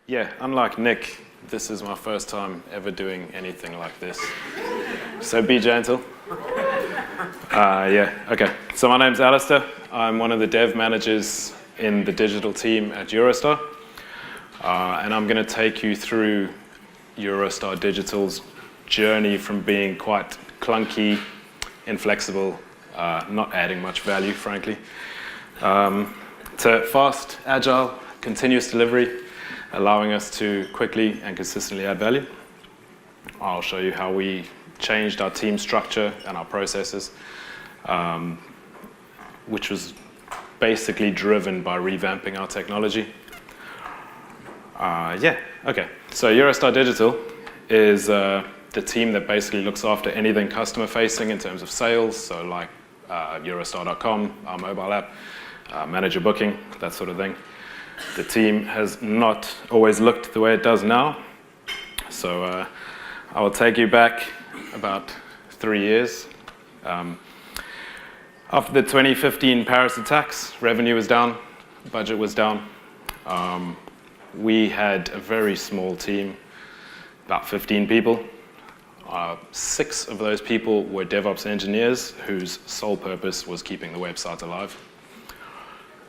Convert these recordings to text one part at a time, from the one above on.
Yeah, unlike Nick, this is my first time ever doing anything like this. So be gentle. Okay. So my name's Alasdair. I'm one of the dev managers in the digital team at Eurostar. And I'm going to take you through Eurostar Digital's journey from being quite clunky, inflexible, not adding much value, frankly, to fast, agile, continuous delivery, allowing us to quickly and consistently add value. I'll show you how we changed our team structure and our processes, which was basically driven by revamping our technology. Okay. So Eurostar Digital is the team that basically looks after anything customer-facing in terms of sales, so like Eurostar.com, our mobile app, manage your booking, that sort of thing. The team has not always looked the way it does now. So I will take you back about 3 years. After the 2015 Paris attacks, revenue was down, budget was down. We had a very small team, about 15 people. 6 of those people were DevOps engineers whose sole purpose was keeping the website alive.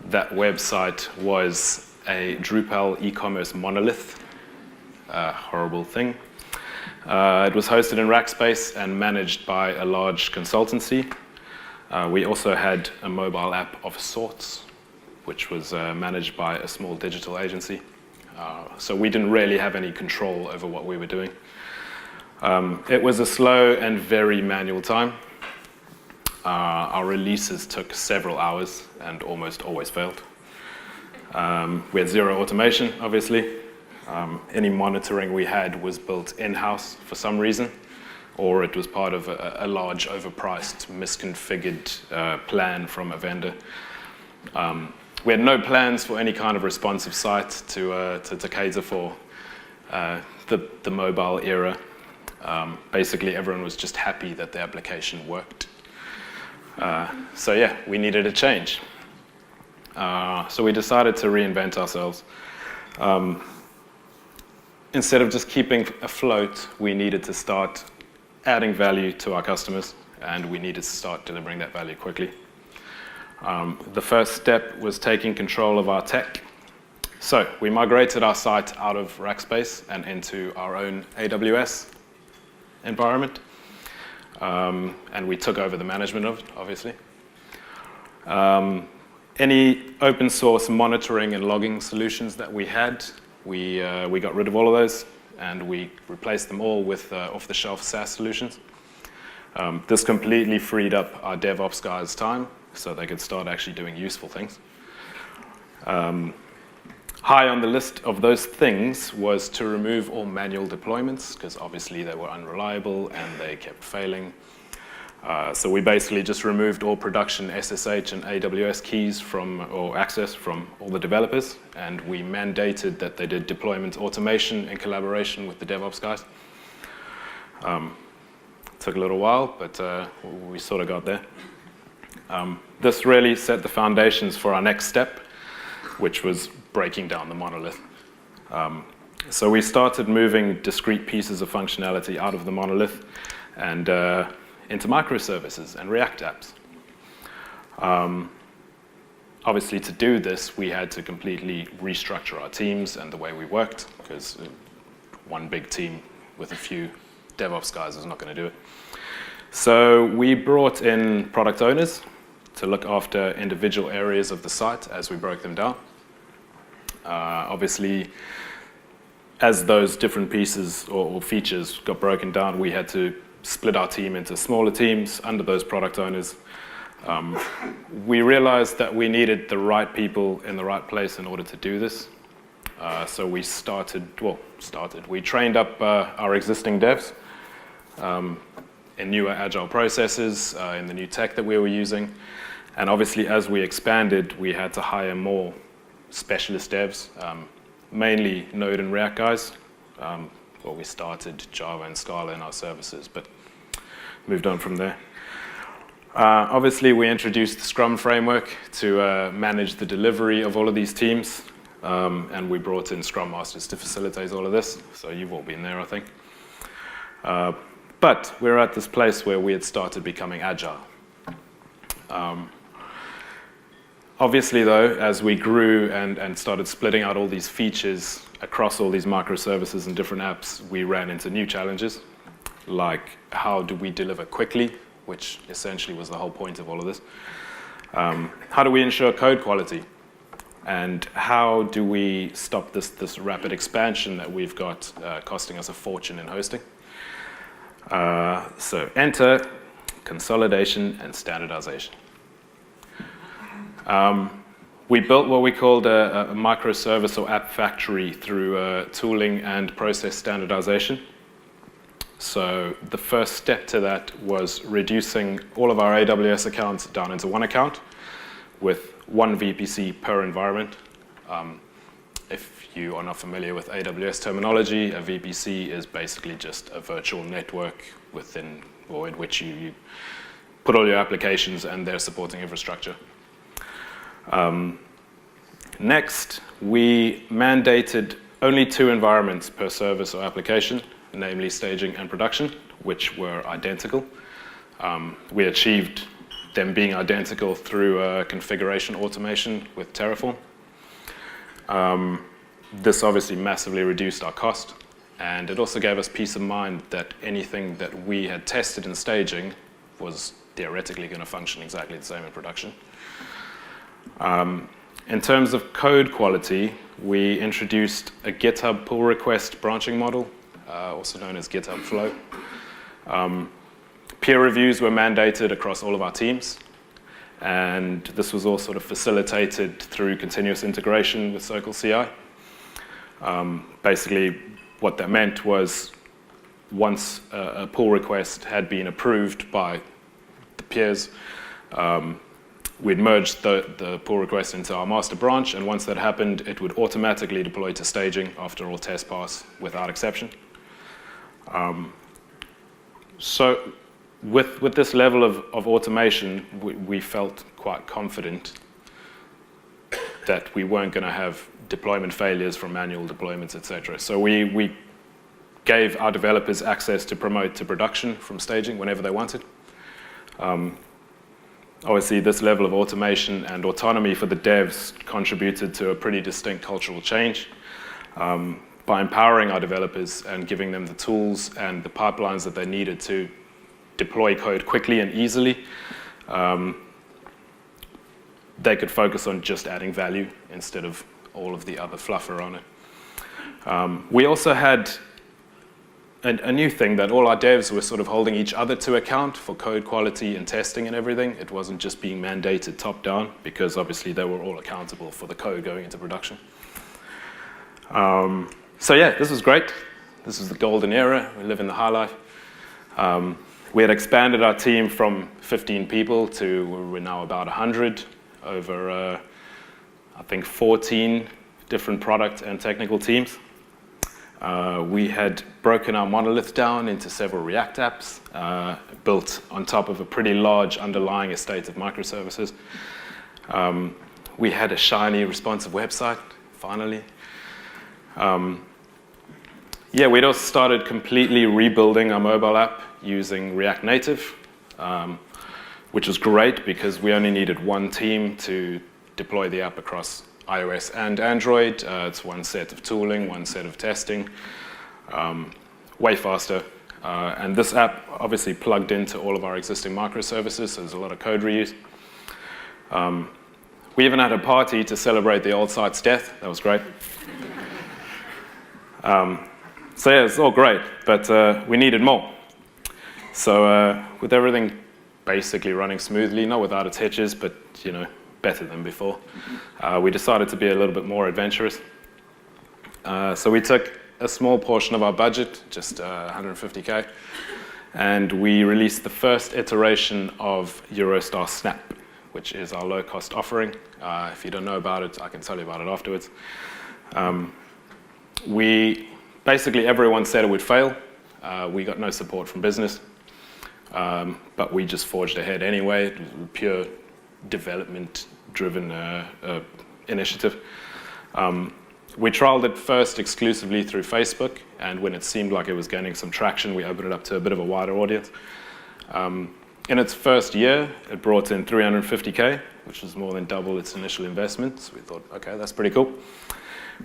That website was a Drupal e-commerce monolith, a horrible thing. It was hosted in Rackspace and managed by a large consultancy. We also had a mobile app of sorts, which was managed by a small digital agency. So we didn't really have any control over what we were doing. It was a slow and very manual time. Our releases took several hours and almost always failed. We had zero automation, obviously. Any monitoring we had was built in-house for some reason, or it was part of a large, overpriced, misconfigured plan from a vendor. We had no plans for any kind of responsive site to cater for the mobile era. Basically, everyone was just happy that the application worked. We needed a change. So we decided to reinvent ourselves. Instead of just keeping afloat, we needed to start adding value to our customers, and we needed to start delivering that value quickly. The first step was taking control of our tech. So we migrated our site out of Rackspace and into our own AWS environment. And we took over the management of it, obviously. Any open source monitoring and logging solutions that we had, we got rid of all of those, and we replaced them all with off-the-shelf SaaS solutions. This completely freed up our DevOps guys' time so they could start actually doing useful things. High on the list of those things was to remove all manual deployments, because obviously they were unreliable and they kept failing. So we basically just removed all production SSH and AWS keys or access from all the developers, and we mandated that they did deployment automation in collaboration with the DevOps guys. Took a little while, but we sort of got there. This really set the foundations for our next step, which was breaking down the monolith. So we started moving discrete pieces of functionality out of the monolith and into microservices and React apps. Obviously, to do this, we had to completely restructure our teams and the way we worked, because one big team with a few DevOps guys is not going to do it. So we brought in product owners to look after individual areas of the site as we broke them down. Obviously, as those different pieces or features got broken down, we had to split our team into smaller teams under those product owners. We realized that we needed the right people in the right place in order to do this. So we we trained up our existing devs in newer agile processes, in the new tech that we were using. And obviously, as we expanded, we had to hire more specialist devs, mainly Node and React guys. We started Java and Scala in our services, but moved on from there. Obviously, we introduced the Scrum framework to manage the delivery of all of these teams. and we brought in Scrum Masters to facilitate all of this. So you've all been there, I think. But we're at this place where we had started becoming agile. Obviously, though, as we grew and started splitting out all these features across all these microservices and different apps, we ran into new challenges, like how do we deliver quickly, which essentially was the whole point of all of this. How do we ensure code quality? And how do we stop this rapid expansion that we've got costing us a fortune in hosting? So enter consolidation and standardization. We built what we called a microservice or app factory through tooling and process standardization. So the first step to that was reducing all of our AWS accounts down into one account with one VPC per environment. If you are not familiar with AWS terminology, a VPC is basically just a virtual network within or in which you put all your applications and their supporting infrastructure. Next, we mandated only 2 environments per service or application, namely staging and production, which were identical. We achieved them being identical through configuration automation with Terraform. This obviously massively reduced our cost, and it also gave us peace of mind that anything that we had tested in staging was theoretically going to function exactly the same in production. In terms of code quality, we introduced a GitHub pull request branching model, also known as GitHub Flow. Peer reviews were mandated across all of our teams, and this was all sort of facilitated through continuous integration with Circle CI. Basically, what that meant was once a pull request had been approved by the peers, we'd merge the pull request into our master branch, and once that happened, it would automatically deploy to staging after all tests pass without exception. So with this level of automation, we felt quite confident that we weren't going to have deployment failures from manual deployments, etc. So we gave our developers access to promote to production from staging whenever they wanted. Obviously, this level of automation and autonomy for the devs contributed to a pretty distinct cultural change. By empowering our developers and giving them the tools and the pipelines that they needed to deploy code quickly and easily, they could focus on just adding value instead of all of the other fluff around it. We also had a new thing that all our devs were sort of holding each other to account for code quality and testing and everything. It wasn't just being mandated top down, because obviously they were all accountable for the code going into production. So yeah, this was great. This is the golden era. We live in the high life. We had expanded our team from 15 people to we're now about 100 over, I think, 14 different product and technical teams. We had broken our monolith down into several React apps, built on top of a pretty large underlying estate of microservices. We had a shiny, responsive website, finally. Yeah, we'd also started completely rebuilding our mobile app using React Native, which was great because we only needed one team to deploy the app across iOS and Android. It's one set of tooling, one set of testing, way faster. And this app obviously plugged into all of our existing microservices, so there's a lot of code reuse. We even had a party to celebrate the old site's death. That was great. So yeah, it's all great, but we needed more. So with everything basically running smoothly, not without its hitches, but you know, better than before, we decided to be a little bit more adventurous. So we took a small portion of our budget, just 150K, and we released the first iteration of Eurostar Snap, which is our low-cost offering. If you don't know about it, I can tell you about it afterwards. Basically, everyone said it would fail. We got no support from business, but we just forged ahead anyway. It was a pure development-driven initiative. We trialed it first exclusively through Facebook, and when it seemed like it was gaining some traction, we opened it up to a bit of a wider audience. In its first year, it brought in 350K, which was more than double its initial investment. So we thought, okay, that's pretty cool.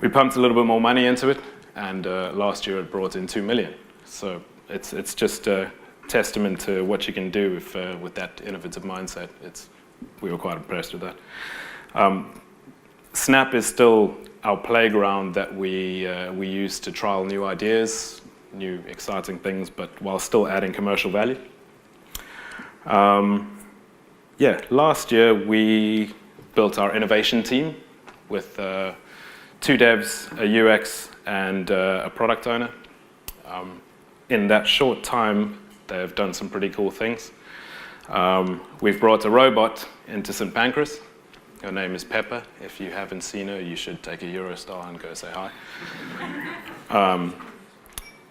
We pumped a little bit more money into it, and last year it brought in 2 million. So it's just a testament to what you can do with that innovative mindset. We were quite impressed with that. Snap is still our playground that we use to trial new ideas, new exciting things, but while still adding commercial value. Last year we built our innovation team with 2 devs, a UX, and a product owner. In that short time, they've done some pretty cool things. We've brought a robot into St. Pancras. Her name is Pepper. If you haven't seen her, you should take a Eurostar and go say hi.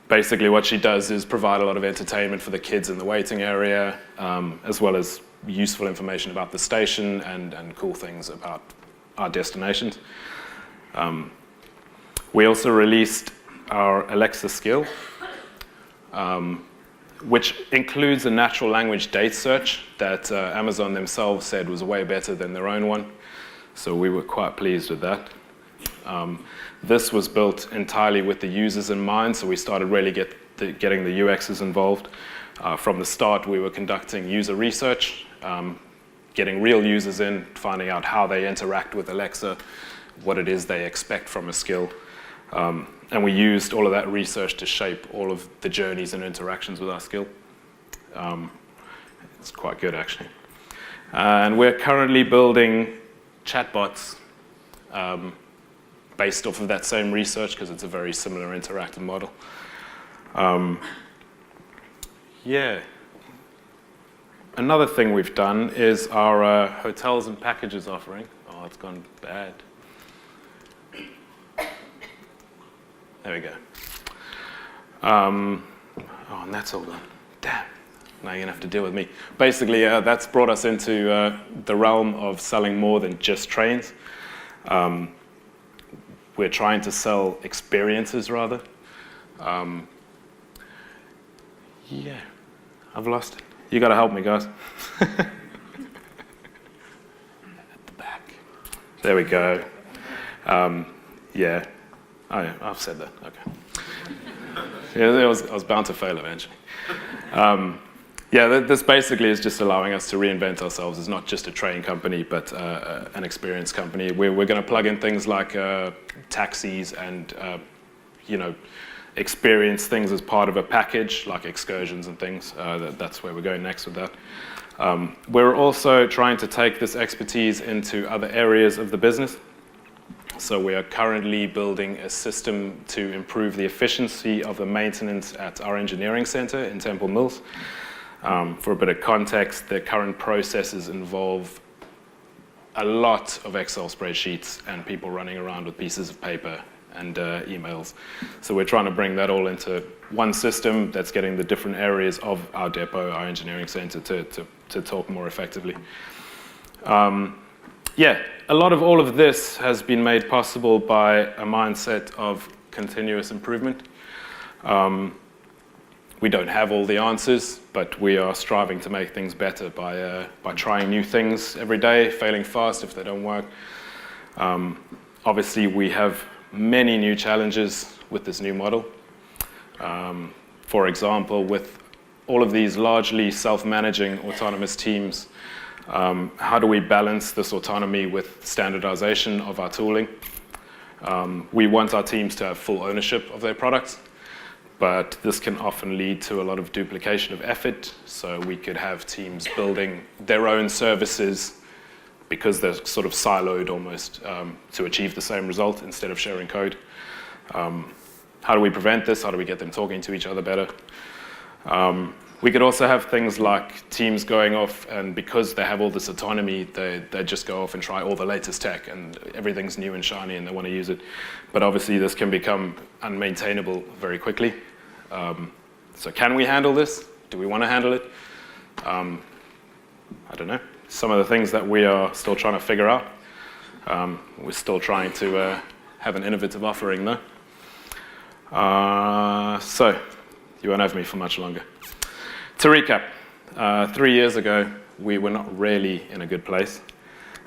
Basically, what she does is provide a lot of entertainment for the kids in the waiting area, as well as useful information about the station and cool things about our destinations. We also released our Alexa skill, which includes a natural language date search that Amazon themselves said was way better than their own one. So we were quite pleased with that. This was built entirely with the users in mind, so we started really getting the UXs involved. From the start, we were conducting user research, getting real users in, finding out how they interact with Alexa, what it is they expect from a skill. And we used all of that research to shape all of the journeys and interactions with our skill. It's quite good, actually. And we're currently building chatbots based off of that same research, because it's a very similar interactive model. Another thing we've done is our hotels and packages offering. Oh, it's gone bad. There we go. And that's all gone. Damn. Now you're going to have to deal with me. Basically, that's brought us into the realm of selling more than just trains. We're trying to sell experiences, rather. I've lost it. You got to help me, guys. At the back. There we go. Oh, yeah, I've said that. Okay. I was bound to fail eventually. This basically is just allowing us to reinvent ourselves as not just a train company, but an experience company. We're going to plug in things like taxis and experience things as part of a package, like excursions and things. That's where we're going next with that. We're also trying to take this expertise into other areas of the business. So we are currently building a system to improve the efficiency of the maintenance at our engineering center in Temple Mills. For a bit of context, the current processes involve a lot of Excel spreadsheets and people running around with pieces of paper and emails. So we're trying to bring that all into one system that's getting the different areas of our depot, our engineering center, to talk more effectively. A lot of all of this has been made possible by a mindset of continuous improvement. We don't have all the answers, but we are striving to make things better by trying new things every day, failing fast if they don't work. Obviously, we have many new challenges with this new model. For example, with all of these largely self-managing autonomous teams, how do we balance this autonomy with standardization of our tooling? We want our teams to have full ownership of their products, but this can often lead to a lot of duplication of effort. So we could have teams building their own services because they're sort of siloed almost to achieve the same result instead of sharing code. How do we prevent this? How do we get them talking to each other better? We could also have things like teams going off, and because they have all this autonomy, they just go off and try all the latest tech, and everything's new and shiny, and they want to use it. But obviously, this can become unmaintainable very quickly. So can we handle this? Do we want to handle it? I don't know. Some of the things that we are still trying to figure out. We're still trying to have an innovative offering, though. So, you won't have me for much longer. To recap, 3 years ago, we were not really in a good place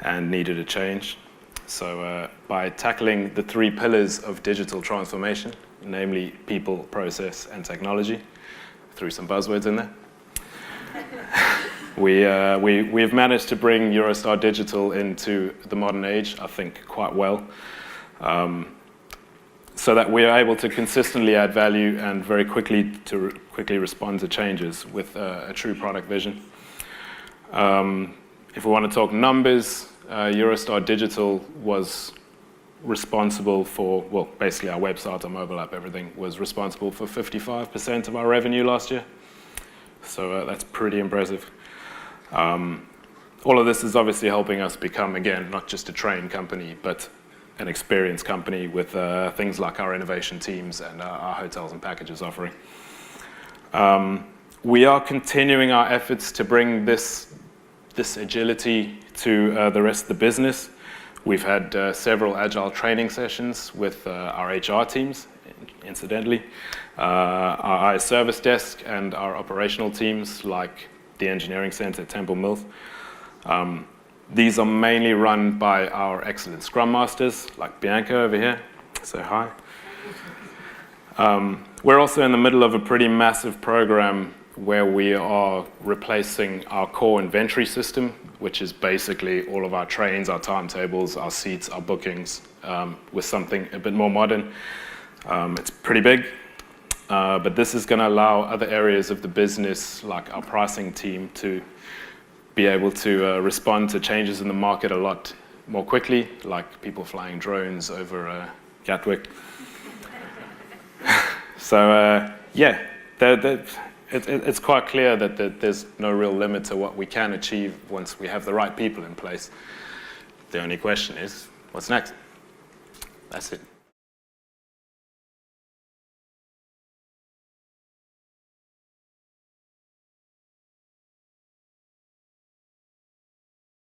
and needed a change. So by tackling the 3 pillars of digital transformation, namely people, process, and technology, threw some buzzwords in there, we've managed to bring Eurostar Digital into the modern age, I think, quite well, so that we are able to consistently add value and very quickly respond to changes with a true product vision. If we want to talk numbers, Eurostar Digital was responsible for, well, basically our website, our mobile app, everything was responsible for 55% of our revenue last year. So that's pretty impressive. All of this is obviously helping us become, again, not just a train company, but an experience company with things like our innovation teams and our hotels and packages offering. We are continuing our efforts to bring this agility to the rest of the business. We've had several agile training sessions with our HR teams, incidentally, our service desk and our operational teams like the engineering center at Temple Mills. These are mainly run by our excellent Scrum Masters, like Bianca over here. Say hi. We're also in the middle of a pretty massive program where we are replacing our core inventory system, which is basically all of our trains, our timetables, our seats, our bookings, with something a bit more modern. It's pretty big, but this is going to allow other areas of the business, like our pricing team, to be able to respond to changes in the market a lot more quickly, like people flying drones over Gatwick. So, yeah, it's quite clear that there's no real limit to what we can achieve once we have the right people in place. The only question is, what's next? That's it.